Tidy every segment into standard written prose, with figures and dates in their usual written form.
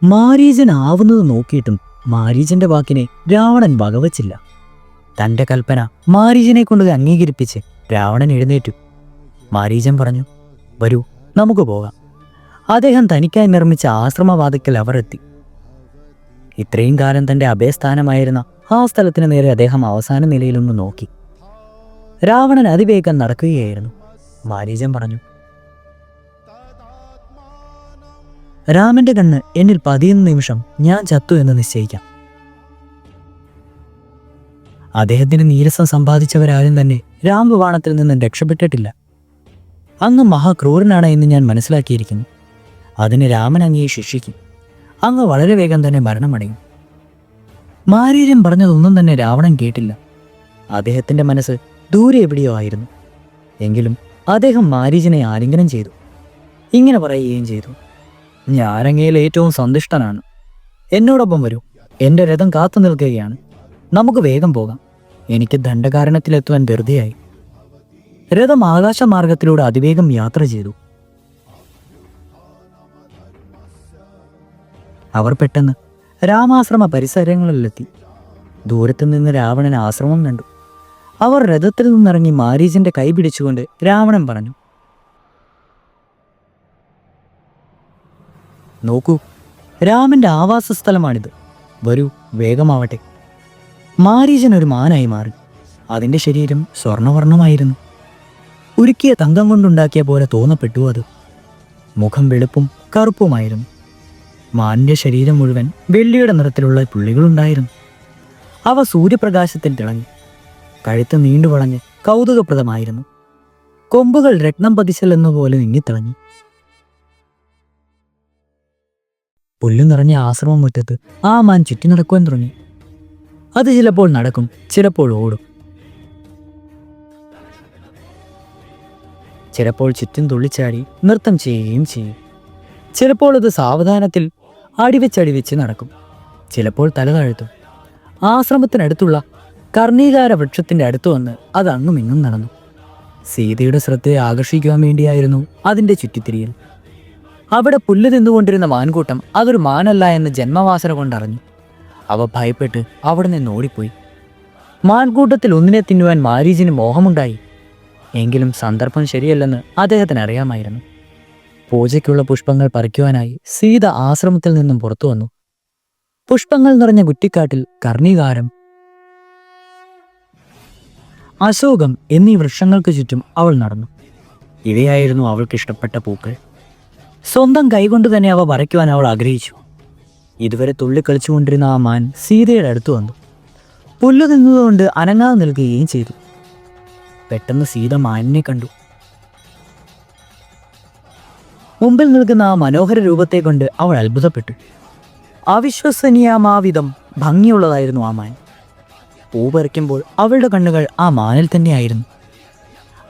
മാരീചൻ ആവുന്നത് നോക്കിയിട്ടും മാരീചന്റെ വാക്കിനെ രാവണൻ വകവച്ചില്ല. തന്റെ കൽപ്പന മാരീചനെ കൊണ്ട് അംഗീകരിപ്പിച്ച് രാവണൻ എഴുന്നേറ്റു. മാരീചൻ പറഞ്ഞു, വരൂ, നമുക്ക് പോകാം. അദ്ദേഹം തനിക്കായി നിർമ്മിച്ച ആശ്രമവാതിക്കൽ അവർ എത്തി. ഇത്രയും കാലം തന്റെ അഭയസ്ഥാനമായിരുന്ന ആ സ്ഥലത്തിന് നേരെ അദ്ദേഹം അവസാന നിലയിലൊന്ന് നോക്കി. രാവണൻ അതിവേഗം നടക്കുകയായിരുന്നു. മാരീചൻ പറഞ്ഞു, രാമന്റെ കണ്ണ് എന്നിൽ പതിയുന്ന നിമിഷം ഞാൻ ചത്തു എന്ന് നിശ്ചയിക്കാം. അദ്ദേഹത്തിന് നീരസം സമ്പാദിച്ചവരാരും തന്നെ രാംബവാണത്തിൽ നിന്നും രക്ഷപ്പെട്ടിട്ടില്ല. അങ്ങ് മഹാക്രൂരനാണ് എന്ന് ഞാൻ മനസ്സിലാക്കിയിരിക്കുന്നു. അതിന് രാമൻ അങ്ങയെ ശിക്ഷിക്കും. അങ്ങ് വളരെ വേഗം തന്നെ മരണമടയും. മാരീചൻ പറഞ്ഞതൊന്നും തന്നെ രാവണൻ കേട്ടില്ല. അദ്ദേഹത്തിന്റെ മനസ്സ് ദൂരെ എവിടെയോ ആയിരുന്നു. എങ്കിലും അദ്ദേഹം മാരീചനെ ആലിംഗനം ചെയ്തു. ഇങ്ങനെ പറയുകയും ചെയ്തു, ഞാനങ്ങയിൽ ഏറ്റവും സന്തുഷ്ടനാണ്. എന്നോടൊപ്പം വരൂ, എൻ്റെ രഥം കാത്തു നിൽക്കുകയാണ്. നമുക്ക് വേഗം പോകാം. എനിക്ക് ദണ്ഡകാരണത്തിലെത്തുവാൻ ധൃതിയായി. രഥം ആകാശമാർഗത്തിലൂടെ അതിവേഗം യാത്ര ചെയ്തു. അവർ പെട്ടെന്ന് രാമാശ്രമ പരിസരങ്ങളിലെത്തി. ദൂരത്തു നിന്ന് രാവണൻ ആശ്രമം കണ്ടു. അവർ രഥത്തിൽ നിന്നിറങ്ങി മാരീചന്റെ കൈ പിടിച്ചുകൊണ്ട് രാവണൻ പറഞ്ഞു, നോക്കൂ, രാമന്റെ ആവാസ സ്ഥലമാണിത്. വരൂ, വേഗമാവട്ടെ. മാരീചൻ ഒരു മാനായി മാറി. അതിൻ്റെ ശരീരം സ്വർണവർണ്ണമായിരുന്നു. ഉരുക്കിയ തങ്കം കൊണ്ടുണ്ടാക്കിയ പോലെ തോന്നപ്പെട്ടു അത്. മുഖം വെളുപ്പും കറുപ്പുമായിരുന്നു. മാനിന്റെ ശരീരം മുഴുവൻ വെള്ളിയുടെ നിറത്തിലുള്ള പുള്ളികളുണ്ടായിരുന്നു. അവ സൂര്യപ്രകാശത്തിൽ തിളങ്ങി. കഴുത്ത് നീണ്ടു വളഞ്ഞ് കൗതുകപ്രദമായിരുന്നു. കൊമ്പുകൾ രത്നം പതിച്ചലെന്നപോലെ നിങ്ങിത്തിളങ്ങി. പുല്ലു നിറഞ്ഞ ആശ്രമം മുറ്റത്ത് ആ മാൻ ചുറ്റി നടക്കുവാൻ തുടങ്ങി. അത് ചിലപ്പോൾ നടക്കും, ചിലപ്പോൾ ഓടും. ചിലപ്പോൾ ചുറ്റും തുള്ളിച്ചാടി നൃത്തം ചെയ്യുകയും ചെയ്യും. ചിലപ്പോൾ അത് സാവധാനത്തിൽ അടിവെച്ചടിവെച്ച് നടക്കും. ചിലപ്പോൾ തല താഴ്ത്തും. ആശ്രമത്തിനടുത്തുള്ള കർണീകാര വൃക്ഷത്തിന്റെ അടുത്ത് വന്ന് അത് അങ്ങും ഇങ്ങും നടന്നു. സീതയുടെ ശ്രദ്ധയെ ആകർഷിക്കുവാൻ വേണ്ടിയായിരുന്നു അതിൻ്റെ ചുറ്റിത്തിരിയൽ. അവിടെ പുല്ല് തിന്നുകൊണ്ടിരുന്ന മാൻകൂട്ടം അതൊരു മാനല്ല എന്ന് ജന്മവാസന കൊണ്ടറിഞ്ഞു. അവ ഭയപ്പെട്ട് അവിടെ നിന്ന് ഓടിപ്പോയി. മാൻകൂട്ടത്തിൽ ഒന്നിനെ തിന്നുവാൻ മാരീചന് മോഹമുണ്ടായി. എങ്കിലും സന്ദർഭം ശരിയല്ലെന്ന് അദ്ദേഹത്തിന് അറിയാമായിരുന്നു. പൂജയ്ക്കുള്ള പുഷ്പങ്ങൾ പറിക്കുവാനായി സീത ആശ്രമത്തിൽ നിന്നും പുറത്തു വന്നു. പുഷ്പങ്ങൾ നിറഞ്ഞ കുറ്റിക്കാട്ടിൽ കർണീകാരം, അശോകം എന്നീ വൃക്ഷങ്ങൾക്ക് ചുറ്റും അവൾ നടന്നു. ഇവയായിരുന്നു അവൾക്ക് ഇഷ്ടപ്പെട്ട പൂക്കൾ. സ്വന്തം കൈകൊണ്ട് തന്നെ അവ പറിക്കുവാൻ അവൾ ആഗ്രഹിച്ചു. ഇതുവരെ തുള്ളിക്കളിച്ചുകൊണ്ടിരുന്ന ആ മാൻ സീതയുടെ അടുത്ത് വന്നു. പുല്ലു നിന്നതുകൊണ്ട് അനങ്ങാതെ നിൽക്കുകയും ചെയ്തു. പെട്ടെന്ന് സീത മാനിനെ കണ്ടു. മുമ്പിൽ നിൽക്കുന്ന ആ മനോഹര രൂപത്തെ കൊണ്ട് അവൾ അത്ഭുതപ്പെട്ടു. അവിശ്വസനീയമാവിധം ഭംഗിയുള്ളതായിരുന്നു ആ മാൻ. പൂ പറിക്കുമ്പോൾ അവളുടെ കണ്ണുകൾ ആ മാനിൽ തന്നെയായിരുന്നു.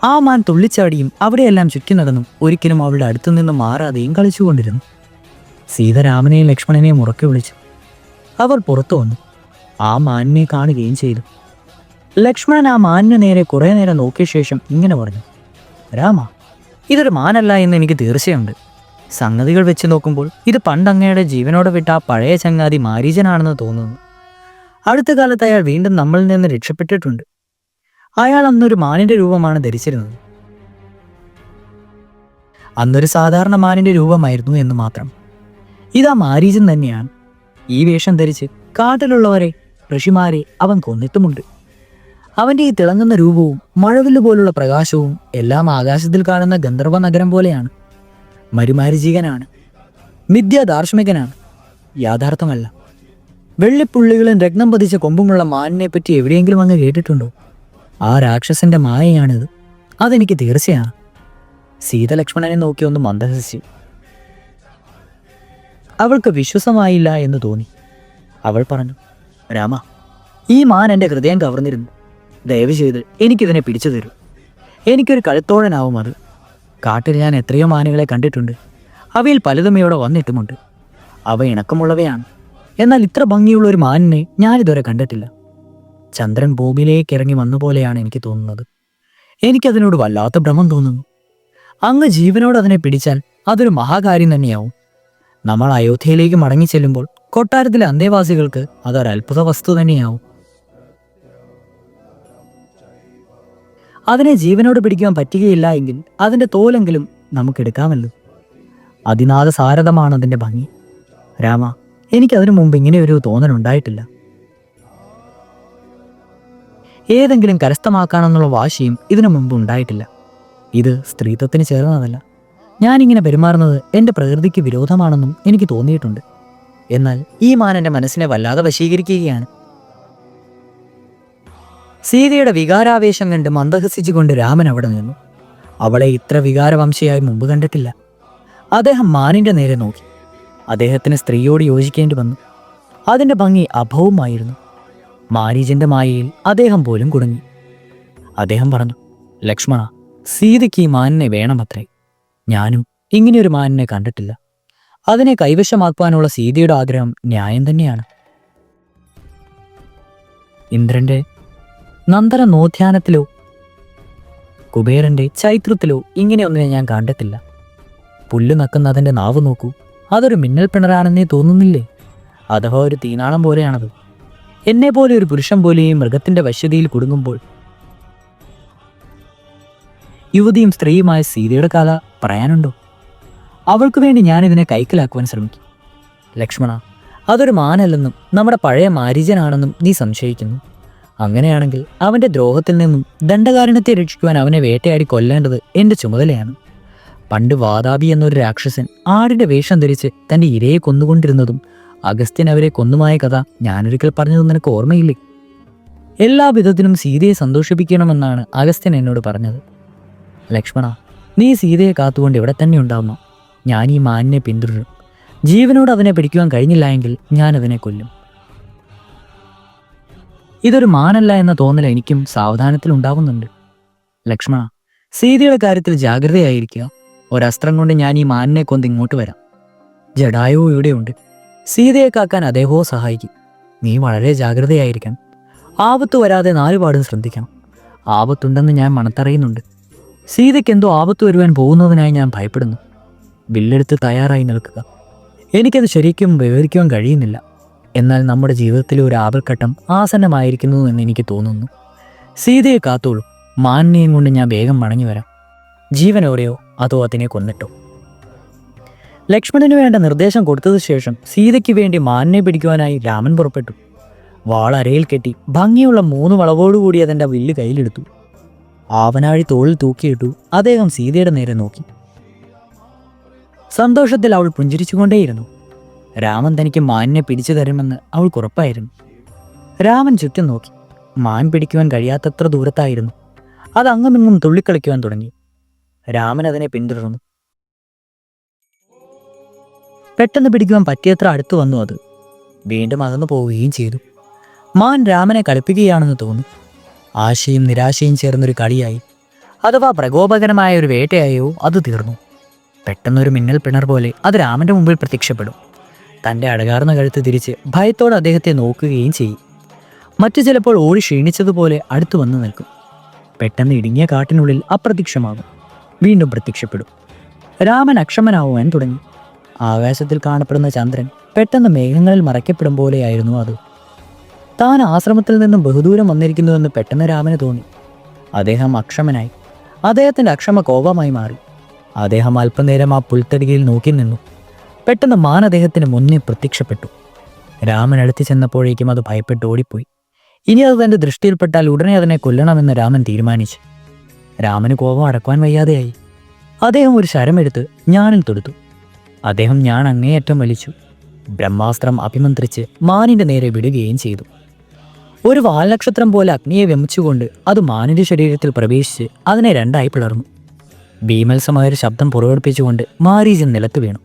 ആ മാൻ തുള്ളിച്ചാടിയും അവിടെയെല്ലാം ചുറ്റി നടന്നും ഒരിക്കലും അവളുടെ അടുത്തു നിന്ന് മാറാതെയും കളിച്ചുകൊണ്ടിരുന്നു. സീത രാമനെയും ലക്ഷ്മണനെയും ഉറക്കെ വിളിച്ചു. അവർ പുറത്തു വന്നു. ആ മാനിനെ കാണുകയും ചെയ്തു. ലക്ഷ്മണൻ ആ മാനിന് നേരെ കുറേ നേരം നോക്കിയ ശേഷം ഇങ്ങനെ പറഞ്ഞു, രാമ, ഇതൊരു മാനല്ല എന്ന് എനിക്ക് തീർച്ചയുണ്ട്. സംഗതികൾ വെച്ച് നോക്കുമ്പോൾ ഇത് പണ്ടങ്ങയുടെ ജീവനോടെ വിട്ട ആ പഴയ ചങ്ങാതി മാരീചനാണെന്ന് തോന്നുന്നു. അടുത്ത കാലത്ത് അയാൾ വീണ്ടും നമ്മളിൽ നിന്ന് രക്ഷപ്പെട്ടിട്ടുണ്ട്. അയാൾ അന്നൊരു മാനിന്റെ രൂപമാണ് ധരിച്ചിരുന്നത്. അന്നൊരു സാധാരണ മാനിന്റെ രൂപമായിരുന്നു എന്ന് മാത്രം. ഇതാ മാരീചൻ തന്നെയാണ്. ഈ വേഷം ധരിച്ച് കാട്ടിലുള്ളവരെ, ഋഷിമാരെ അവൻ കൊന്നിട്ടുമുണ്ട്. അവൻ്റെ ഈ തിളങ്ങുന്ന രൂപവും മഴവില്ല് പോലുള്ള പ്രകാശവും എല്ലാം ആകാശത്തിൽ കാണുന്ന ഗന്ധർവ നഗരം പോലെയാണ്. മരുമാരിജീകനാണ്, മിഥ്യാദാർശമികനാണ്, യാഥാർത്ഥ്യമല്ല. വെള്ളിപ്പുള്ളികളും രത്നം പതിച്ച കൊമ്പുമുള്ള മാനിനെ പറ്റി എവിടെയെങ്കിലും അങ്ങ് കേട്ടിട്ടുണ്ടോ? ആ രാക്ഷസന്റെ മായയാണിത്. അതെനിക്ക് തീർച്ചയാണ്. സീത ലക്ഷ്മണനെ നോക്കി ഒന്ന് മന്ദഹസിച്ചു. അവൾക്ക് വിശ്വസമായില്ല എന്ന് തോന്നി. അവൾ പറഞ്ഞു, രാമ, ഈ മാൻ എൻ്റെ ഹൃദയം കവർന്നിരുന്നു. ദയവ് ചെയ്ത് എനിക്കിതിനെ പിടിച്ചു തരൂ. എനിക്കൊരു കഴുത്തോഴനാവും അത്. കാട്ടിൽ ഞാൻ എത്രയോ മാനുകളെ കണ്ടിട്ടുണ്ട്. അവയിൽ പലതും ഇവിടെ വന്നിട്ടുമുണ്ട്. അവ ഇണക്കമുള്ളവയാണ്. എന്നാൽ ഇത്ര ഭംഗിയുള്ള ഒരു മാനിനെ ഞാനിതുവരെ കണ്ടിട്ടില്ല. ചന്ദ്രൻ ഭൂമിയിലേക്ക് ഇറങ്ങി വന്ന പോലെയാണ് എനിക്ക് തോന്നുന്നത്. എനിക്കതിനോട് വല്ലാത്ത ഭ്രമം തോന്നുന്നു. അങ്ങ് ജീവനോട് അതിനെ പിടിച്ചാൽ അതൊരു മഹാകാര്യം തന്നെയാവും. നമ്മൾ അയോധ്യയിലേക്ക് മടങ്ങിച്ചെല്ലുമ്പോൾ കൊട്ടാരത്തിലെ അന്തേവാസികൾക്ക് അതൊരു അത്ഭുത വസ്തു തന്നെയാവും. അതിനെ ജീവനോട് പിടിക്കുവാൻ പറ്റുകയില്ല എങ്കിൽ അതിൻ്റെ തോലെങ്കിലും നമുക്കെടുക്കാമല്ലോ. അതിനാഥ സാരഥമാണ് അതിൻ്റെ ഭംഗി. രാമ, എനിക്കതിനു മുമ്പ് ഇങ്ങനെ ഒരു തോന്നലുണ്ടായിട്ടില്ല. ഏതെങ്കിലും കരസ്ഥമാക്കാനെന്നുള്ള വാശിയും ഇതിനു മുമ്പ് ഉണ്ടായിട്ടില്ല. ഇത് സ്ത്രീത്വത്തിന് ചേർന്നതല്ല. ഞാനിങ്ങനെ പെരുമാറുന്നത് എൻ്റെ പ്രകൃതിക്ക് വിരോധമാണെന്നും എനിക്ക് തോന്നിയിട്ടുണ്ട്. എന്നാൽ ഈ മാൻ എൻ്റെ മനസ്സിനെ വല്ലാതെ വശീകരിക്കുകയാണ്. സീതയുടെ വികാരാവേശം കണ്ട് മന്ദഹസിച്ചുകൊണ്ട് രാമൻ അവിടെ നിന്നു. അവളെ ഇത്ര വികാരവംശയായി മുമ്പ് കണ്ടിട്ടില്ല. അദ്ദേഹം മാനിൻ്റെ നേരെ നോക്കി. അദ്ദേഹത്തിന് സ്ത്രീയോട് യോജിക്കേണ്ടി വന്നു. അതിൻ്റെ ഭംഗി അഭവുമായിരുന്നു. മാരീചന്റെ മായയിൽ അദ്ദേഹം പോലും കുടുങ്ങി. അദ്ദേഹം പറഞ്ഞു, ലക്ഷ്മണ, സീതയ്ക്ക് ഈ മാനിനെ വേണമത്രേ. ഞാനും ഇങ്ങനെയൊരു മാനിനെ കണ്ടിട്ടില്ല. അതിനെ കൈവശമാക്കുവാനുള്ള സീതയുടെ ആഗ്രഹം ന്യായം തന്നെയാണ്. ഇന്ദ്രന്റെ നന്ദന നോധ്യാനത്തിലോ കുബേരന്റെ ചൈത്രത്തിലോ ഇങ്ങനെയൊന്നിനെ ഞാൻ കണ്ടിട്ടില്ല. പുല്ല് നക്കുന്ന അതിൻ്റെ നാവ് നോക്കൂ, അതൊരു മിന്നൽ പിണറാണെന്നേ തോന്നുന്നില്ലേ? അഥവാ ഒരു തീനാളം പോലെയാണത്. എന്നെപ്പോലെ ഒരു പുരുഷൻ പോലെയും മൃഗത്തിന്റെ വശ്യതയിൽ കുടുങ്ങുമ്പോൾ യുവതിയും സ്ത്രീയുമായ സീതയുടെ കഥ പറയാനുണ്ടോ? അവൾക്ക് വേണ്ടി ഞാനിതിനെ കൈക്കലാക്കുവാൻ ശ്രമിക്കും. ലക്ഷ്മണ, അതൊരു മാനല്ലെന്നും നമ്മുടെ പഴയ മാരീചനാണെന്നും നീ സംശയിക്കുന്നു. അങ്ങനെയാണെങ്കിൽ അവൻ്റെ ദ്രോഹത്തിൽ നിന്നും ദണ്ഡകാരണത്തെ രക്ഷിക്കുവാൻ അവനെ വേട്ടയാടി കൊല്ലേണ്ടത് എൻ്റെ ചുമതലയാണ്. പണ്ട് വാതാപി എന്നൊരു രാക്ഷസൻ ആടിൻ്റെ വേഷം ധരിച്ച് തൻ്റെ ഇരയെ കൊന്നുകൊണ്ടിരുന്നതും അഗസ്ത്യൻ അവരെ കൊന്നുമായ കഥ ഞാനൊരിക്കൽ പറഞ്ഞത് നിനക്ക് ഓർമ്മയില്ലേ? എല്ലാ വിധത്തിലും സീതയെ സന്തോഷിപ്പിക്കണമെന്നാണ് അഗസ്ത്യൻ എന്നോട് പറഞ്ഞത്. ലക്ഷ്മണ, നീ സീതയെ കാത്തുകൊണ്ട് ഇവിടെ തന്നെ ഉണ്ടാവുന്നു. ഞാൻ ഈ മാനിനെ പിന്തുടരും. ജീവനോട് അവനെ പിടിക്കുവാൻ കഴിഞ്ഞില്ല എങ്കിൽ ഞാൻ അവനെ കൊല്ലും. ഇതൊരു മാനല്ല എന്ന തോന്നൽ എനിക്കും സാവധാനത്തിൽ ഉണ്ടാവുന്നുണ്ട്. ലക്ഷ്മണ, സീതയുടെ കാര്യത്തിൽ ജാഗ്രതയായിരിക്കുക. ഒരസ്ത്രം കൊണ്ട് ഞാൻ ഈ മാനിനെ കൊന്ന് ഇങ്ങോട്ട് വരാം. ജഡായുവോ ഇവിടെയുണ്ട്. സീതയെ കാക്കാൻ അദ്ദേഹവും സഹായിക്കും. നീ വളരെ ജാഗ്രതയായിരിക്കണം. ആപത്ത് വരാതെ നാലുപാടും ശ്രദ്ധിക്കണം. ആപത്തുണ്ടെന്ന് ഞാൻ മണത്തറിയുന്നുണ്ട്. സീതയ്ക്ക് എന്തോ ആപത്ത് വരുവാൻ പോകുന്നതിനായി ഞാൻ ഭയപ്പെടുന്നു. ബില്ലെടുത്ത് തയ്യാറായി നിൽക്കുക. എനിക്കത് ശരിക്കും വിവരിക്കുവാൻ കഴിയുന്നില്ല. എന്നാൽ നമ്മുടെ ജീവിതത്തിലെ ഒരു ആപൽഘട്ടം ആസന്നമായിരിക്കുന്നു എന്ന് എനിക്ക് തോന്നുന്നു. സീതയെ കാത്തോളൂ. മാനിനെയും കൊണ്ട് ഞാൻ വേഗം മടങ്ങി വരാം. ജീവനോടെയോ അതോ അതിനെ കൊന്നിട്ടോ? ലക്ഷ്മണന് വേണ്ട നിർദ്ദേശം കൊടുത്തതിനു ശേഷം സീതയ്ക്ക് വേണ്ടി മാനിനെ പിടിക്കുവാനായി രാമൻ പുറപ്പെട്ടു. വാളരയിൽ കെട്ടി ഭംഗിയുള്ള 3 വളവോടുകൂടി അതിൻ്റെ വില്ല് കയ്യിലെടുത്തു. ആവനാഴി തോളിൽ തൂക്കിയിട്ടു അദ്ദേഹം സീതയുടെ നേരെ നോക്കി. സന്തോഷത്തിൽ അവൾ പുഞ്ചിരിച്ചുകൊണ്ടേയിരുന്നു. രാമൻ തനിക്ക് മാനിനെ പിടിച്ചു തരുമെന്ന് അവൾക്ക് ഉറപ്പായിരുന്നു. രാമൻ ചുറ്റും നോക്കി. മാൻ പിടിക്കുവാൻ കഴിയാത്തത്ര ദൂരത്തായിരുന്നു. അത് അങ്ങുമിങ്ങും തുള്ളിക്കളിക്കുവാൻ തുടങ്ങി. രാമൻ അതിനെ പിന്തുടർന്നു. പെട്ടെന്ന് പിടിക്കുവാൻ പറ്റിയത്ര അടുത്തു വന്നു. അത് വീണ്ടും അകന്നു പോവുകയും ചെയ്തു. മാൻ രാമനെ കളിപ്പിക്കുകയാണെന്ന് തോന്നി. ആശയും നിരാശയും ചേർന്നൊരു കളിയായി, അഥവാ പ്രകോപകരമായ ഒരു വേട്ടയായോ അത് തീർന്നു. പെട്ടെന്നൊരു മിന്നൽ പിണർ പോലെ അത് രാമൻ്റെ മുമ്പിൽ പ്രത്യക്ഷപ്പെടും. തൻ്റെ അടകാർന്ന കഴുത്ത് തിരിച്ച് ഭയത്തോടെ അദ്ദേഹത്തെ നോക്കുകയും ചെയ്യും. മറ്റു ചിലപ്പോൾ ഓടി ക്ഷീണിച്ചതുപോലെ അടുത്തു വന്ന് നിൽക്കും. പെട്ടെന്ന് ഇടുങ്ങിയ കാട്ടിനുള്ളിൽ അപ്രത്യക്ഷമാകും. വീണ്ടും പ്രത്യക്ഷപ്പെടും. രാമൻ അക്ഷമനാവുവാൻ തുടങ്ങി. ആകാശത്തിൽ കാണപ്പെടുന്ന ചന്ദ്രൻ പെട്ടെന്ന് മേഘങ്ങളിൽ മറയ്ക്കപ്പെടും പോലെയായിരുന്നു അത്. താൻ ആശ്രമത്തിൽ നിന്നും ബഹുദൂരം വന്നിരിക്കുന്നുവെന്ന് പെട്ടെന്ന് രാമന് തോന്നി. അദ്ദേഹം അക്ഷമനായി. അദ്ദേഹത്തിൻ്റെ അക്ഷമ കോപമായി മാറി. അദ്ദേഹം അല്പനേരം ആ പുൽത്തടികയിൽ നോക്കി നിന്നു. പെട്ടെന്ന് മാൻ അദ്ദേഹത്തിന് മുന്നേ പ്രത്യക്ഷപ്പെട്ടു. രാമൻ അടുത്ത് ചെന്നപ്പോഴേക്കും അത് ഭയപ്പെട്ട് ഓടിപ്പോയി. ഇനി അത് തൻ്റെ ദൃഷ്ടിയിൽപ്പെട്ടാൽ ഉടനെ അതിനെ കൊല്ലണമെന്ന് രാമൻ തീരുമാനിച്ചു. രാമന് കോപം അടക്കുവാൻ വയ്യാതെയായി. അദ്ദേഹം ഒരു ശരമെടുത്ത് ഞാണിൽ തൊടുത്തു. അദ്ദേഹം ഞാൻ അങ്ങേയറ്റം വലിച്ചു. ബ്രഹ്മാസ്ത്രം അഭിമന്ത്രിച്ച് മാനിൻ്റെ നേരെ വിടുകയും ചെയ്തു. ഒരു വാൽനക്ഷത്രം പോലെ അഗ്നിയെ വമിച്ചുകൊണ്ട് അത് മാനിൻ്റെ ശരീരത്തിൽ പ്രവേശിച്ച് അതിനെ 2ആയി പിളർന്നു. ഭീമത്സമായ ഒരു ശബ്ദം പുറപ്പെടുപ്പിച്ചുകൊണ്ട് മാരീചൻ നിലത്ത് വീണു.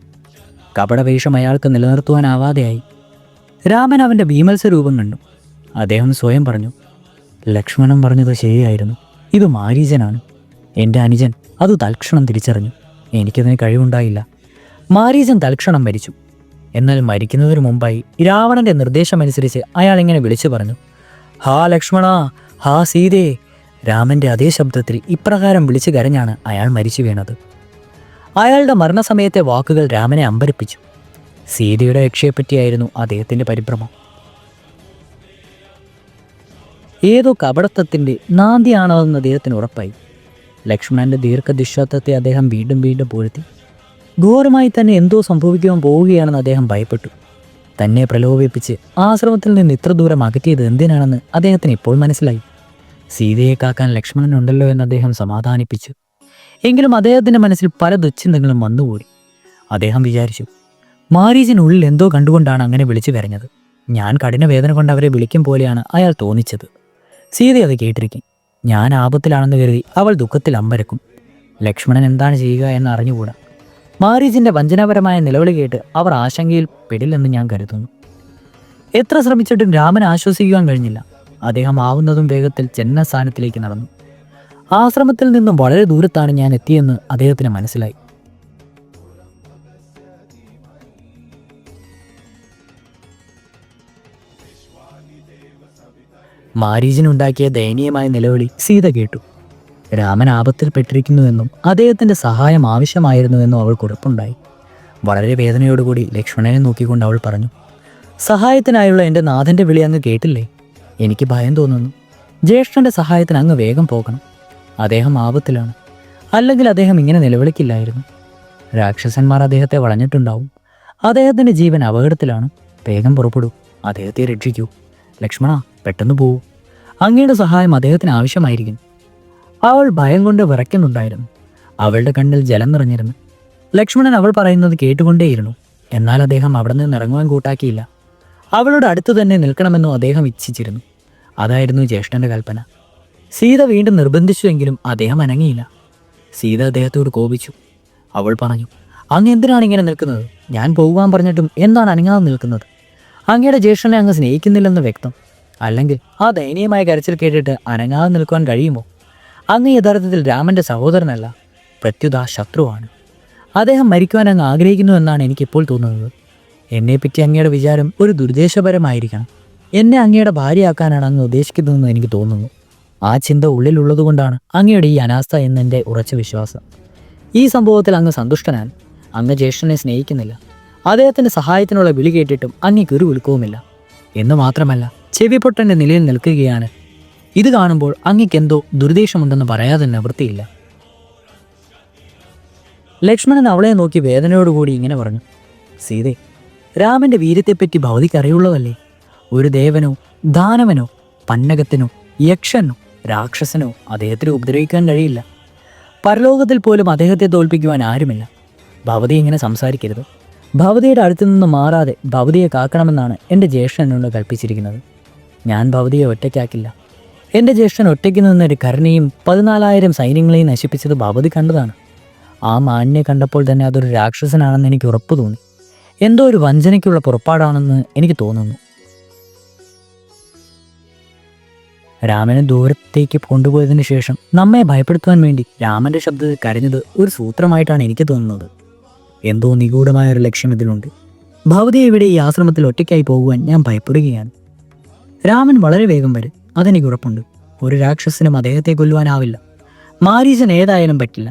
കപടവേഷം അയാൾക്ക് നിലനിർത്തുവാനാവാതെയായി. രാമൻ അവൻ്റെ ഭീമത്സ രൂപം കണ്ടു. അദ്ദേഹം സ്വയം പറഞ്ഞു, ലക്ഷ്മണൻ പറഞ്ഞത് ശരിയായിരുന്നു. ഇത് മാരീചനാണ്, എൻ്റെ അനുജൻ. അത് തൽക്ഷണം തിരിച്ചറിഞ്ഞു. എനിക്കതിന് കഴിവുണ്ടായില്ല. മാരീചൻ തൽക്ഷണം മരിച്ചു. എന്നാൽ മരിക്കുന്നതിന് മുമ്പായി രാവണന്റെ നിർദ്ദേശമനുസരിച്ച് അയാൾ ഇങ്ങനെ വിളിച്ചു പറഞ്ഞു, ഹാ ലക്ഷ്മണ, ഹാ സീതേ. രാമൻ്റെ അതേ ശബ്ദത്തിൽ ഇപ്രകാരം വിളിച്ചു കരഞ്ഞാണ് അയാൾ മരിച്ചു വീണത്. അയാളുടെ മരണസമയത്തെ വാക്കുകൾ രാമനെ അമ്പരപ്പിച്ചു. സീതയുടെ രക്ഷയെപ്പറ്റിയായിരുന്നു അദ്ദേഹത്തിൻ്റെ പരിഭ്രമം. ഏതോ കപടത്വത്തിൻ്റെ നാന്തിയാണതെന്ന് അദ്ദേഹത്തിന് ഉറപ്പായി. ലക്ഷ്മണൻ്റെ ദീർഘദുശ്ശത്വത്തെ അദ്ദേഹം വീണ്ടും വീണ്ടും പൂഴ്ത്തി. ഘോരമായി തന്നെ എന്തോ സംഭവിക്കുവാൻ പോവുകയാണെന്ന് അദ്ദേഹം ഭയപ്പെട്ടു. തന്നെ പ്രലോഭിപ്പിച്ച് ആശ്രമത്തിൽ നിന്ന് ഇത്ര ദൂരം അകറ്റിയത് എന്തിനാണെന്ന് അദ്ദേഹത്തിന് ഇപ്പോൾ മനസ്സിലായി. സീതയെ കാക്കാൻ ലക്ഷ്മണനുണ്ടല്ലോ എന്ന് അദ്ദേഹം സമാധാനിപ്പിച്ചു. എങ്കിലും അദ്ദേഹത്തിൻ്റെ മനസ്സിൽ പല ദുശ്ചിന്തകളും വന്നുകൂടി. അദ്ദേഹം വിചാരിച്ചു, മാരീചിനുള്ളിൽ എന്തോ കണ്ടുകൊണ്ടാണ് അങ്ങനെ വിളിച്ചു വരഞ്ഞത്. ഞാൻ കഠിന വേദന കൊണ്ട് അവരെ വിളിക്കും പോലെയാണ് അയാൾ തോന്നിച്ചത്. സീത അത് കേട്ടിരിക്കും. ഞാൻ ആപത്തിലാണെന്ന് കരുതി അവൾ ദുഃഖത്തിൽ അമ്പരക്കും. ലക്ഷ്മണൻ എന്താണ് ചെയ്യുക എന്ന് അറിഞ്ഞുകൂടാ. മാരീചിൻ്റെ വഞ്ചനാപരമായ നിലവിളി കേട്ട് അവർ ആശങ്കയിൽ പെടില്ലെന്ന് ഞാൻ കരുതുന്നു. എത്ര ശ്രമിച്ചിട്ടും രാമനെ ആശ്വസിക്കുവാൻ കഴിഞ്ഞില്ല. അദ്ദേഹം ആവുന്നതും വേഗത്തിൽ ജന്മസ്ഥാനത്തിലേക്ക് നടന്നു. ആശ്രമത്തിൽ നിന്നും വളരെ ദൂരത്താണ് ഞാൻ എത്തിയെന്ന് അദ്ദേഹത്തിന് മനസ്സിലായി. മാരീചിനുണ്ടാക്കിയ ദയനീയമായ നിലവിളി സീത കേട്ടു. രാമൻ ആപത്തിൽപ്പെട്ടിരിക്കുന്നുവെന്നും അദ്ദേഹത്തിൻ്റെ സഹായം ആവശ്യമായിരുന്നുവെന്നും അവൾക്ക് ഉറപ്പുണ്ടായി. വളരെ വേദനയോടുകൂടി ലക്ഷ്മണനെ നോക്കിക്കൊണ്ട് അവൾ പറഞ്ഞു, സഹായത്തിനായുള്ള എൻ്റെ നാഥൻ്റെ വിളി അങ്ങ് കേട്ടില്ലേ? എനിക്ക് ഭയം തോന്നുന്നു. ജ്യേഷ്ഠൻ്റെ സഹായത്തിന് അങ്ങ് വേഗം പോകണം. അദ്ദേഹം ആപത്തിലാണ്. അല്ലെങ്കിൽ അദ്ദേഹം ഇങ്ങനെ നിലവിളിക്കില്ലായിരുന്നു. രാക്ഷസന്മാർ അദ്ദേഹത്തെ വളഞ്ഞിട്ടുണ്ടാവും. അദ്ദേഹത്തിൻ്റെ ജീവൻ അപകടത്തിലാണ്. വേഗം പുറപ്പെടൂ. അദ്ദേഹത്തെ രക്ഷിക്കൂ. ലക്ഷ്മണ, പെട്ടെന്ന് പോവൂ. അങ്ങയുടെ സഹായം അദ്ദേഹത്തിന് ആവശ്യമായിരിക്കും. അവൾ ഭയം കൊണ്ട് വിറയ്ക്കുന്നുണ്ടായിരുന്നു. അവളുടെ കണ്ണിൽ ജലം നിറഞ്ഞിരുന്നു. ലക്ഷ്മണൻ അവൾ പറയുന്നത് കേട്ടുകൊണ്ടേയിരുന്നു. എന്നാൽ അദ്ദേഹം അവിടെ നിന്ന് ഇറങ്ങുവാൻ കൂട്ടാക്കിയില്ല. അവളുടെ അടുത്ത് തന്നെ നിൽക്കണമെന്നും അദ്ദേഹം ഇച്ഛിച്ചിരുന്നു. അതായിരുന്നു ജ്യേഷ്ഠൻ്റെ കൽപ്പന. സീത വീണ്ടും നിർബന്ധിച്ചുവെങ്കിലും അദ്ദേഹം അനങ്ങിയില്ല. സീത അദ്ദേഹത്തോട് കോപിച്ചു. അവൾ പറഞ്ഞു, അങ്ങ് എന്തിനാണ് ഇങ്ങനെ നിൽക്കുന്നത്? ഞാൻ പോകുവാൻ പറഞ്ഞിട്ടും എന്താണ് അനങ്ങാതെ നിൽക്കുന്നത്? അങ്ങയുടെ ജ്യേഷ്ഠനെ അങ്ങ് സ്നേഹിക്കുന്നില്ലെന്ന് വ്യക്തം. അല്ലെങ്കിൽ ആ ദയനീയമായ കരച്ചിൽ കേട്ടിട്ട് അനങ്ങാതെ നിൽക്കുവാൻ കഴിയുമോ? അങ്ങ് യഥാർത്ഥത്തിൽ രാമൻ്റെ സഹോദരനല്ല, പ്രത്യുത ശത്രുവാണ്. അദ്ദേഹം മരിക്കുവാൻ അങ്ങ് ആഗ്രഹിക്കുന്നു എന്നാണ് എനിക്കിപ്പോൾ തോന്നുന്നത്. എന്നെപ്പറ്റി അങ്ങയുടെ വിചാരം ഒരു ദുരുദ്ദേശപരമായിരിക്കണം. എന്നെ അങ്ങയുടെ ഭാര്യയാക്കാനാണ് അങ്ങ് ഉദ്ദേശിക്കുന്നതെന്ന് എനിക്ക് തോന്നുന്നു. ആ ചിന്ത ഉള്ളിലുള്ളതുകൊണ്ടാണ് അങ്ങയുടെ ഈ അനാസ്ഥ എന്നെൻ്റെ ഉറച്ച വിശ്വാസം. ഈ സംഭവത്തിൽ അങ്ങ് സന്തുഷ്ടനാണ്. അങ്ങ് ജ്യേഷ്ഠനെ സ്നേഹിക്കുന്നില്ല. അദ്ദേഹത്തിൻ്റെ സഹായത്തിനുള്ള വിളി കേട്ടിട്ടും അങ്ങേക്ക് ഒരു വിളിക്കവുമില്ല. എന്ന് മാത്രമല്ല, ചെവിപ്പൊട്ടൻ്റെ നിലയിൽ നിൽക്കുകയാണ്. ഇത് കാണുമ്പോൾ അങ്ങേക്കെന്തോ ദുരുദ്ദേശമുണ്ടെന്ന് പറയാതെ നിവൃത്തിയില്ല. ലക്ഷ്മണൻ അവളെ നോക്കി വേദനയോടുകൂടി ഇങ്ങനെ പറഞ്ഞു, സീതേ, രാമൻ്റെ വീര്യത്തെപ്പറ്റി ഭൗതിക്കറിയുള്ളതല്ലേ? ഒരു ദേവനോ ദാനവനോ പന്നകത്തിനോ യക്ഷനോ രാക്ഷസനോ അദ്ദേഹത്തിന് ഉപദ്രവിക്കാൻ കഴിയില്ല. പരലോകത്തിൽ പോലും അദ്ദേഹത്തെ തോൽപ്പിക്കുവാൻ ആരുമില്ല. ഭവതി ഇങ്ങനെ സംസാരിക്കരുത്. ഭവതിയുടെ അടുത്തു നിന്ന് മാറാതെ ഭവതിയെ കാക്കണമെന്നാണ് എൻ്റെ ജ്യേഷ്ഠൻ എന്നോട് കൽപ്പിച്ചിരിക്കുന്നത്. ഞാൻ ഭവതിയെ ഒറ്റയ്ക്കാക്കില്ല. എൻ്റെ ജ്യേഷ്ഠൻ ഒറ്റയ്ക്ക് നിന്നൊരു കരുണയും 14,000 സൈന്യങ്ങളെയും നശിപ്പിച്ചത് ഭവതി കണ്ടതാണ്. ആ മാന്യെ കണ്ടപ്പോൾ തന്നെ അതൊരു രാക്ഷസനാണെന്ന് എനിക്ക് ഉറപ്പ് തോന്നി. എന്തോ ഒരു വഞ്ചനയ്ക്കുള്ള പുറപ്പാടാണെന്ന് എനിക്ക് തോന്നുന്നു. രാമനെ ദൂരത്തേക്ക് കൊണ്ടുപോയതിന് ശേഷം നമ്മെ ഭയപ്പെടുത്തുവാൻ വേണ്ടി രാമൻ്റെ ശബ്ദത്തിൽ കരഞ്ഞത് ഒരു സൂത്രമായിട്ടാണ് എനിക്ക് തോന്നുന്നത്. എന്തോ നിഗൂഢമായൊരു ലക്ഷ്യം ഇതിലുണ്ട്. ഭവതിയെ ഇവിടെ ഈ ആശ്രമത്തിൽ ഒറ്റയ്ക്കായി പോകുവാൻ ഞാൻ ഭയപ്പെടുകയാണ്. രാമൻ വളരെ വേഗം വരും, അതെനിക്ക് ഉറപ്പുണ്ട്. ഒരു രാക്ഷസനും അദ്ദേഹത്തെ കൊല്ലുവാനാവില്ല. മാരീചൻ ഏതായാലും പറ്റില്ല.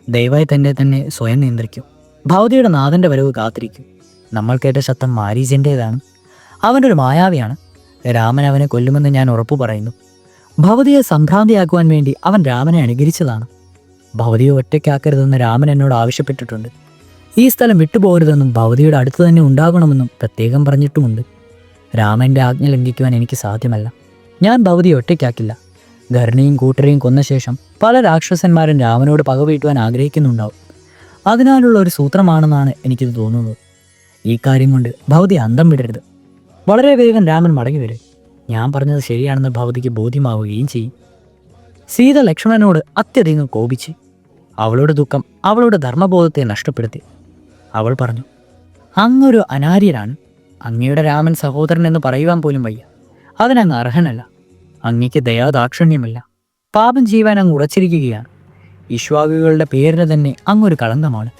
ദയവായി തന്നെ സ്വയം നിയന്ത്രിക്കും. ഭവതിയുടെ നാഥൻ്റെ വരവ് കാത്തിരിക്കും. നമ്മൾ കേട്ട ശബ്ദം മാരീചൻ്റേതാണ്. അവനൊരു മായാവിയാണ്. രാമൻ അവനെ കൊല്ലുമെന്ന് ഞാൻ ഉറപ്പു പറയുന്നു. ഭവതിയെ സംഭ്രാന്തിയാക്കുവാൻ വേണ്ടി അവൻ രാമനെ അനുകരിച്ചതാണ്. ഭവതിയെ ഒറ്റയ്ക്കാക്കരുതെന്ന് രാമൻ എന്നോട് ആവശ്യപ്പെട്ടിട്ടുണ്ട്. ഈ സ്ഥലം വിട്ടുപോകരുതെന്നും ഭവതിയുടെ അടുത്ത് തന്നെ ഉണ്ടാകണമെന്നും പ്രത്യേകം പറഞ്ഞിട്ടുമുണ്ട്. രാമൻ്റെ ആജ്ഞ ലംഘിക്കുവാൻ എനിക്ക് സാധ്യമല്ല. ഞാൻ ഭവതിയെ ഒറ്റയ്ക്കാക്കില്ല. ധരണിയും കൂട്ടരെയും കൊന്ന ശേഷം പല രാക്ഷസന്മാരും രാമനോട് പകവീട്ടുവാൻ ആഗ്രഹിക്കുന്നുണ്ടാവും. അതിനാലുള്ള ഒരു സൂത്രമാണെന്നാണ് എനിക്കിത് തോന്നുന്നത്. ഈ കാര്യം കൊണ്ട് ഭവതി അന്തം വിടരുത്. വളരെ വേഗം രാമൻ മടങ്ങി വരും. ഞാൻ പറഞ്ഞത് ശരിയാണെന്ന് ഭവതിക്ക് ബോധ്യമാവുകയും ചെയ്യും. സീത ലക്ഷ്മണനോട് അത്യധികം കോപിച്ച്. അവളുടെ ദുഃഖം അവളുടെ ധർമ്മബോധത്തെ നഷ്ടപ്പെടുത്തി. അവൾ പറഞ്ഞു, അങ്ങൊരു അനാര്യരാണ്. അങ്ങയുടെ രാമൻ സഹോദരൻ എന്ന് പറയുവാൻ പോലും വയ്യ. അതിനങ്ങ് അർഹനല്ല. അങ്ങയ്ക്ക് ദയാദാക്ഷിണ്യമില്ല. പാപം ചെയ്യുവാൻ അങ്ങ് ഉറച്ചിരിക്കുകയാണ്. ഇക്ഷ്വാകുകളുടെ പേരിന് തന്നെ അങ്ങൊരു കളങ്കമാണ്.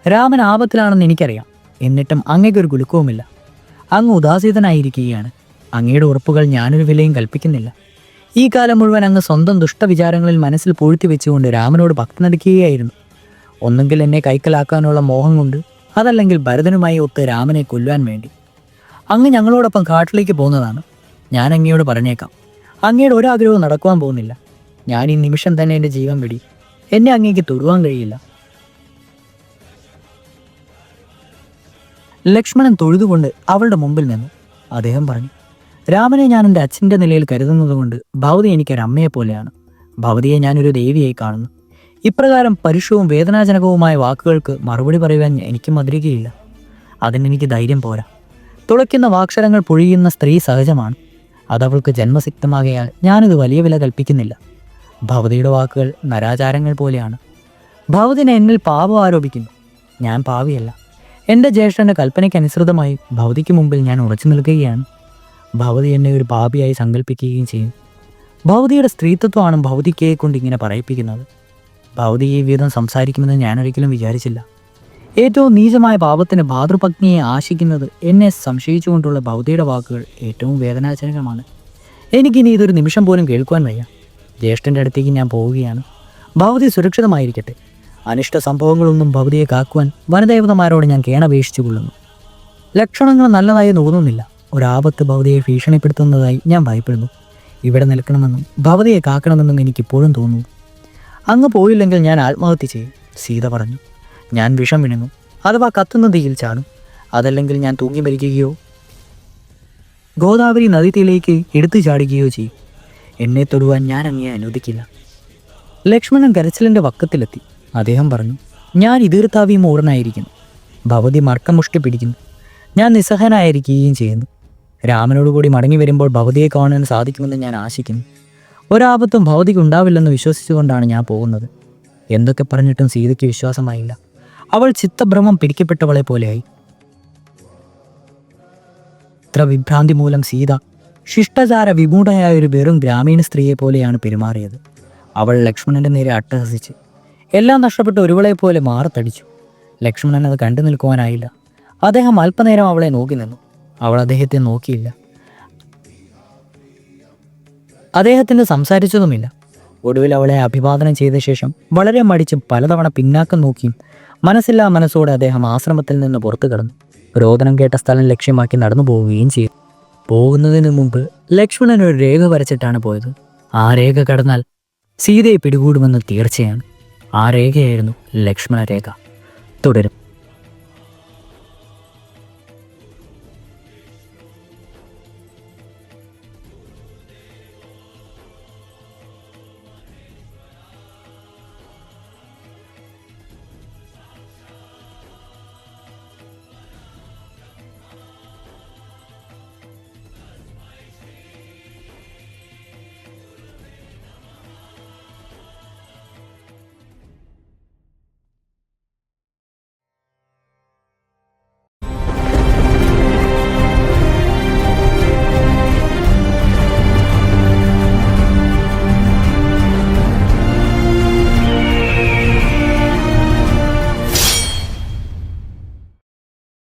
രാമൻ ആപത്തിലാണെന്ന് എനിക്കറിയാം. എന്നിട്ടും അങ്ങയ്ക്കൊരു കുലുക്കവുമില്ല. അങ്ങ് ഉദാസീതനായിരിക്കുകയാണ്. അങ്ങയുടെ ഉറപ്പുകൾ ഞാനൊരു വിലയും കൽപ്പിക്കുന്നില്ല. ഈ കാലം മുഴുവൻ അങ്ങ് സ്വന്തം ദുഷ്ടവിചാരങ്ങളിൽ മനസ്സിൽ പൂഴ്ത്തി വെച്ചുകൊണ്ട് രാമനോട് ഭക്തി നടിക്കുകയായിരുന്നു. ഒന്നുകിൽ എന്നെ കൈക്കലാക്കാനുള്ള മോഹം കൊണ്ട്, അതല്ലെങ്കിൽ ഭരതനുമായി ഒത്ത് രാമനെ കൊല്ലുവാൻ വേണ്ടി. അങ്ങ് ഞങ്ങളോടൊപ്പം കാട്ടിലേക്ക് പോകുന്നതാണ്. ഞാൻ അങ്ങയോട് പറഞ്ഞേക്കാം, അങ്ങയുടെ ഒരാഗ്രഹവും നടക്കുവാൻ പോകുന്നില്ല. ഞാൻ ഈ നിമിഷം തന്നെ എൻ്റെ ജീവൻ വെടി. എന്നെ അങ്ങേക്ക് തൊടുവാൻ കഴിയില്ല. ലക്ഷ്മണൻ തൊഴുതുകൊണ്ട് അവളുടെ മുമ്പിൽ നിന്നു. അദ്ദേഹം പറഞ്ഞു, രാമനെ ഞാൻ എൻ്റെ അച്ഛൻ്റെ നിലയിൽ കരുതുന്നതുകൊണ്ട് ഭവതി എനിക്കൊരമ്മയെ പോലെയാണ്. ഭവതിയെ ഞാനൊരു ദേവിയായി കാണുന്നു. ഇപ്രകാരം പരുഷവും വേദനാജനകവുമായ വാക്കുകൾക്ക് മറുപടി പറയുവാൻ എനിക്ക് മധുരികയില്ല. അതിനെനിക്ക് ധൈര്യം പോരാ. തുളയ്ക്കുന്ന വാക്ഷരങ്ങൾ പൊഴിയുന്ന സ്ത്രീ സഹജമാണ്. അതവൾക്ക് ജന്മസിദ്ധമാകയാൽ ഞാനിത് വലിയ വില കൽപ്പിക്കുന്നില്ല. ഭവതിയുടെ വാക്കുകൾ നരാചാരങ്ങൾ പോലെയാണ്. ഭവതിനെ എന്നിൽ പാപം ആരോപിക്കുന്നു. ഞാൻ പാവിയല്ല. എൻ്റെ ജ്യേഷ്ഠൻ്റെ കൽപ്പനയ്ക്കനുസൃതമായി ഭവതിക്ക് മുമ്പിൽ ഞാൻ ഉറച്ചു നിൽക്കുകയാണ്. ഭവതി എന്നെ ഒരു പാപിയായി സങ്കല്പിക്കുകയും ചെയ്യും. ഭവതിയുടെ സ്ത്രീത്വമാണ് ഭവതിക്കയെ കൊണ്ട് ഇങ്ങനെ പറയിപ്പിക്കുന്നത്. ഭവതി ഈ വിധം സംസാരിക്കുമെന്ന് ഞാൻ ഒരിക്കലും വിചാരിച്ചില്ല. ഏറ്റവും നീചമായ പാപത്തിന് ഭാതൃപത്നിയെ ആശിക്കുന്നത് എന്നെ സംശയിച്ചുകൊണ്ടുള്ള ഭവതിയുടെ വാക്കുകൾ ഏറ്റവും വേദനാജനകമാണ്. എനിക്കിനി ഇതൊരു നിമിഷം പോലും കേൾക്കുവാൻ വയ്യ. ജ്യേഷ്ഠൻ്റെ അടുത്തേക്ക് ഞാൻ പോവുകയാണ്. ഭവതി സുരക്ഷിതമായിരിക്കട്ടെ. അനിഷ്ട സംഭവങ്ങളൊന്നും ഭവതിയെ കാക്കുവാൻ വനദേവതമാരോട് ഞാൻ കേണപേക്ഷിച്ചു കൊള്ളുന്നു. ലക്ഷണങ്ങൾ നല്ലതായി തോന്നുന്നില്ല. ഒരാപത്ത് ഭവതിയെ ഭീഷണിപ്പെടുത്തുന്നതായി ഞാൻ ഭയപ്പെടുന്നു. ഇവിടെ നിൽക്കണമെന്നും ഭവതിയെ കാക്കണമെന്നും എനിക്കിപ്പോഴും തോന്നുന്നു. അങ്ങ് പോയില്ലെങ്കിൽ ഞാൻ ആത്മഹത്യ ചെയ്യും, സീത പറഞ്ഞു. ഞാൻ വിഷം വിഴുങ്ങും, അഥവാ കത്തുന്ന തീയിൽ ചാടും. അതല്ലെങ്കിൽ ഞാൻ തൂങ്ങി മരിക്കുകയോ ഗോദാവരി നദീതീരത്തിലേക്ക് എടുത്തു ചാടുകയോ ചെയ്യും. എന്നെ തൊടുവാൻ ഞാൻ അങ്ങയെ അനുവദിക്കില്ല. ലക്ഷ്മണൻ കരച്ചിലിൻ്റെ വക്കത്തിലെത്തി. അദ്ദേഹം പറഞ്ഞു, ഞാൻ ഇതിർത്താവി മൂടനായിരിക്കുന്നു. ഭവതി മർക്കമുഷ്ടി പിടിക്കുന്നു. ഞാൻ നിസ്സഹനായിരിക്കുകയും ചെയ്യുന്നു. രാമനോടുകൂടി മടങ്ങി വരുമ്പോൾ ഭവതിയെ കാണാൻ സാധിക്കുമെന്ന് ഞാൻ ആശിക്കുന്നു. ഒരാപത്തും ഭവതിക്ക് ഉണ്ടാവില്ലെന്ന് വിശ്വസിച്ചുകൊണ്ടാണ് ഞാൻ പോകുന്നത്. എന്തൊക്കെ പറഞ്ഞിട്ടും സീതയ്ക്ക് വിശ്വാസമായില്ല. അവൾ ചിത്തഭ്രമം പിടിക്കപ്പെട്ടവളെ പോലെയായി. ഇത്ര വിഭ്രാന്തി മൂലം സീത ശിഷ്ടാചാര വിമൂഢയായ ഒരു വെറും ഗ്രാമീണ സ്ത്രീയെ പോലെയാണ് പെരുമാറിയത്. അവൾ ലക്ഷ്മണന്റെ നേരെ അട്ടഹസിച്ച് എല്ലാം നഷ്ടപ്പെട്ട് ഒരുവളെ പോലെ മാറത്തടിച്ചു. ലക്ഷ്മണൻ അത് കണ്ടു നിൽക്കുവാനായില്ല. അദ്ദേഹം അല്പനേരം അവളെ നോക്കി നിന്നു. അവൾ അദ്ദേഹത്തെ നോക്കിയില്ല. അദ്ദേഹത്തിന് സംസാരിച്ചതുമില്ല. ഒടുവിൽ അവളെ അഭിവാദനം ചെയ്ത ശേഷം വളരെ മടിച്ചും പലതവണ പിന്നാക്കം നോക്കിയും മനസ്സില്ലാ മനസ്സോടെ അദ്ദേഹം ആശ്രമത്തിൽ നിന്ന് പുറത്തു കടന്നു. രോദനം കേട്ട സ്ഥലം ലക്ഷ്യമാക്കി നടന്നു പോവുകയും ചെയ്തു. പോകുന്നതിന് മുമ്പ് ലക്ഷ്മണൻ ഒരു രേഖ വരച്ചിട്ടാണ് പോയത്. ആ രേഖ കടന്നാൽ സീതയെ പിടികൂടുമെന്ന് തീർച്ചയാണ്. ആ രേഖയായിരുന്നു ലക്ഷ്മണ രേഖ. തുടരും.